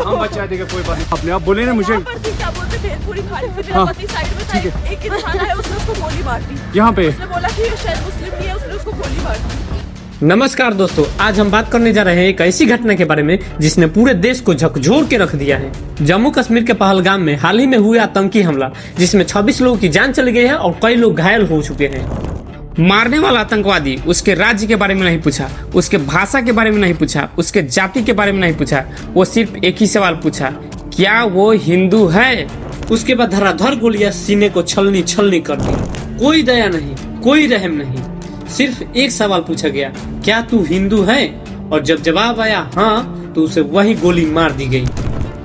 हम बचा देंगे, कोई बात नहीं। अपने आप बोले ना मुझे। क्या बोलते भेलपुरी खा रही थी, हाँ, साइड में था, एक इंसान आया, उसने उसको गोली मार दी। यहाँ पे उसने बोला कि ये शायद मुस्लिम नहीं है, उसने उसको गोली मार दी। नमस्कार दोस्तों, आज हम बात करने जा रहे हैं एक ऐसी घटना के बारे में जिसने पूरे देश को झकझोर के रख दिया है। जम्मू कश्मीर के पहलगाम में हाल ही में हुआ आतंकी हमला, जिसमें 26 लोगों की जान चली गई है और कई लोग घायल हो चुके हैं। मारने वाला आतंकवादी उसके राज्य के बारे में नहीं पूछा, उसके भाषा के बारे में नहीं पूछा, उसके जाति के बारे में नहीं पूछा, वो सिर्फ एक ही सवाल पूछा, क्या वो हिंदू है? उसके बाद धराधर गोलियां सीने को छलनी छलनी कर दी। कोई दया नहीं, कोई रहम नहीं, सिर्फ एक सवाल पूछा गया, क्या तू हिंदू है? और जब जवाब आया हाँ, तो उसे वही गोली मार दी गई।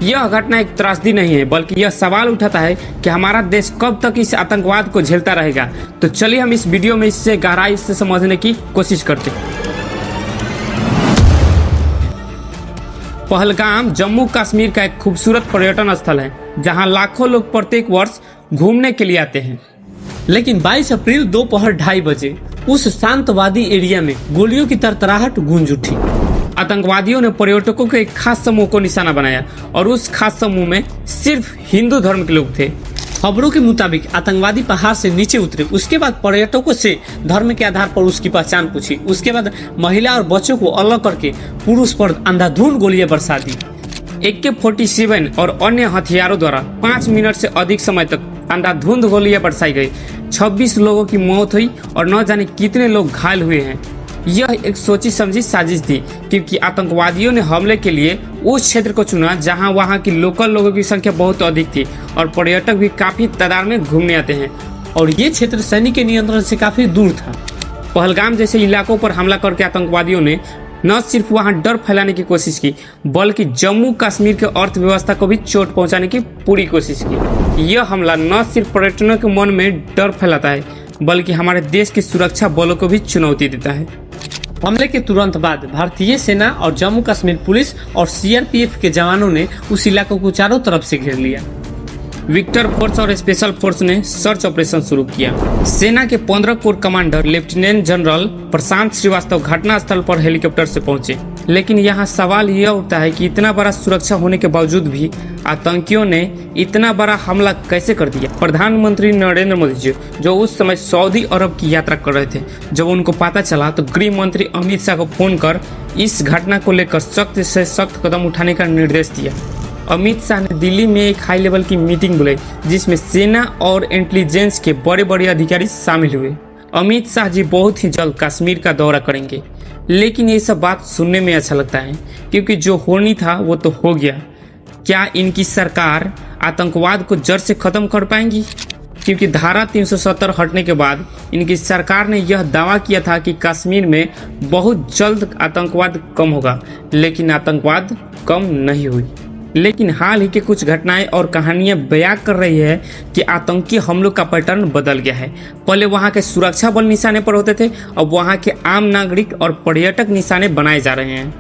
यह घटना एक त्रासदी नहीं है, बल्कि यह सवाल उठाता है कि हमारा देश कब तक इस आतंकवाद को झेलता रहेगा। तो चलिए हम इस वीडियो में इससे गहराई से समझने की कोशिश करते हैं। पहलगाम जम्मू कश्मीर का एक खूबसूरत पर्यटन स्थल है, जहां लाखों लोग प्रत्येक वर्ष घूमने के लिए आते हैं। लेकिन 22 अप्रैल दोपहर 2:30 बजे उस शांतवादी एरिया में गोलियों की तरतराहट गूंज उठी। आतंकवादियों ने पर्यटकों के एक खास समूह को निशाना बनाया और उस खास समूह में सिर्फ हिंदू धर्म के लोग थे। खबरों के मुताबिक आतंकवादी पहाड़ से नीचे उतरे, उसके बाद पर्यटकों से धर्म के आधार पर उसकी पहचान पूछी, उसके बाद महिला और बच्चों को अलग करके पुरुष पर अंधाधुंध गोलियां बरसा दी। AK-47 और अन्य हथियारों द्वारा 5 मिनट से अधिक समय तक अंधाधुंध गोलियां बरसाई गई। 26 लोगों की मौत हुई और न जाने कितने लोग घायल हुए हैं। यह एक सोची समझी साजिश थी, क्योंकि आतंकवादियों ने हमले के लिए उस क्षेत्र को चुना जहां वहां की लोकल लोगों की संख्या बहुत अधिक थी और पर्यटक भी काफी तादाद में घूमने आते हैं, और ये क्षेत्र सैनिक के नियंत्रण से काफी दूर था। पहलगाम जैसे इलाकों पर हमला करके आतंकवादियों ने न सिर्फ वहां डर फैलाने की कोशिश की, बल्कि जम्मू कश्मीर के अर्थव्यवस्था को भी चोट पहुंचाने की पूरी कोशिश की। यह हमला न सिर्फ पर्यटकों के मन में डर फैलाता है, बल्कि हमारे देश की सुरक्षा बलों को भी चुनौती देता है। हमले के तुरंत बाद भारतीय सेना और जम्मू कश्मीर पुलिस और CRPF के जवानों ने उस इलाकों को चारों तरफ से घेर लिया। विक्टर फोर्स और स्पेशल फोर्स ने सर्च ऑपरेशन शुरू किया। सेना के 15 कोर कमांडर लेफ्टिनेंट जनरल प्रशांत श्रीवास्तव घटनास्थल पर हेलीकॉप्टर से पहुंचे। लेकिन यहाँ सवाल यह उठता है कि इतना बड़ा सुरक्षा होने के बावजूद भी आतंकियों ने इतना बड़ा हमला कैसे कर दिया। प्रधानमंत्री नरेंद्र मोदी जी, जो उस समय सऊदी अरब की यात्रा कर रहे थे, जब उनको पता चला तो गृह मंत्री अमित शाह को फोन कर इस घटना को लेकर सख्त से सख्त कदम उठाने का निर्देश दिया। अमित शाह ने दिल्ली में एक हाई लेवल की मीटिंग बुलाई, जिसमें सेना और इंटेलिजेंस के बड़े बड़े अधिकारी शामिल हुए। अमित शाह जी बहुत ही जल्द कश्मीर का दौरा करेंगे। लेकिन ये सब बात सुनने में अच्छा लगता है, क्योंकि जो होनी था वो तो हो गया। क्या इनकी सरकार आतंकवाद को जड़ से खत्म कर पाएंगी? क्योंकि धारा 370 हटने के बाद इनकी सरकार ने यह दावा किया था कि कश्मीर में बहुत जल्द आतंकवाद कम होगा, लेकिन आतंकवाद कम नहीं हुई। लेकिन हाल ही के कुछ घटनाएं और कहानियां बयां कर रही है कि आतंकी हमलों का पैटर्न बदल गया है। पहले वहां के सुरक्षा बल निशाने पर होते थे, अब वहां के आम नागरिक और पर्यटक निशाने बनाए जा रहे हैं।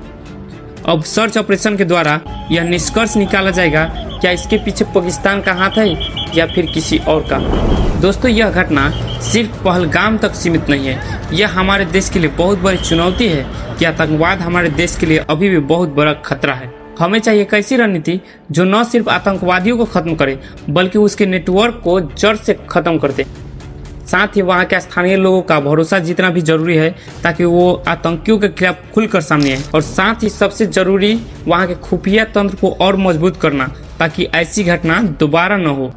अब सर्च ऑपरेशन के द्वारा यह निष्कर्ष निकाला जाएगा, क्या इसके पीछे पाकिस्तान का हाथ है या फिर किसी और का। दोस्तों, यह घटना सिर्फ पहलगाम तक सीमित नहीं है, यह हमारे देश के लिए बहुत बड़ी चुनौती है कि आतंकवाद हमारे देश के लिए अभी भी बहुत बड़ा खतरा है। हमें चाहिए एक ऐसी रणनीति जो न सिर्फ आतंकवादियों को खत्म करे, बल्कि उसके नेटवर्क को जड़ से खत्म कर दे। साथ ही वहां के स्थानीय लोगों का भरोसा जीतना भी जरूरी है, ताकि वो आतंकियों के खिलाफ खुलकर सामने आए। और साथ ही सबसे जरूरी वहां के खुफिया तंत्र को और मजबूत करना, ताकि ऐसी घटना दोबारा न हो।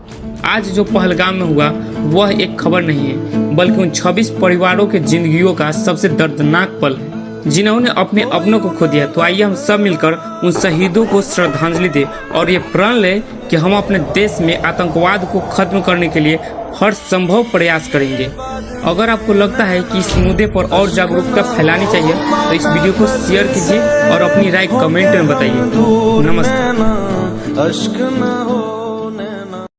आज जो पहलगाम में हुआ वह एक खबर नहीं है, बल्कि उन 26 परिवारों के जिंदगियों का सबसे दर्दनाक पल है, जिन्होंने अपने अपनों को खो दिया। तो आइए हम सब मिलकर उन शहीदों को श्रद्धांजलि दें और ये प्रण लें कि हम अपने देश में आतंकवाद को खत्म करने के लिए हर संभव प्रयास करेंगे। अगर आपको लगता है कि इस मुद्दे पर और जागरूकता फैलानी चाहिए, तो इस वीडियो को शेयर कीजिए और अपनी राय कमेंट में बताइए। नमस्कार।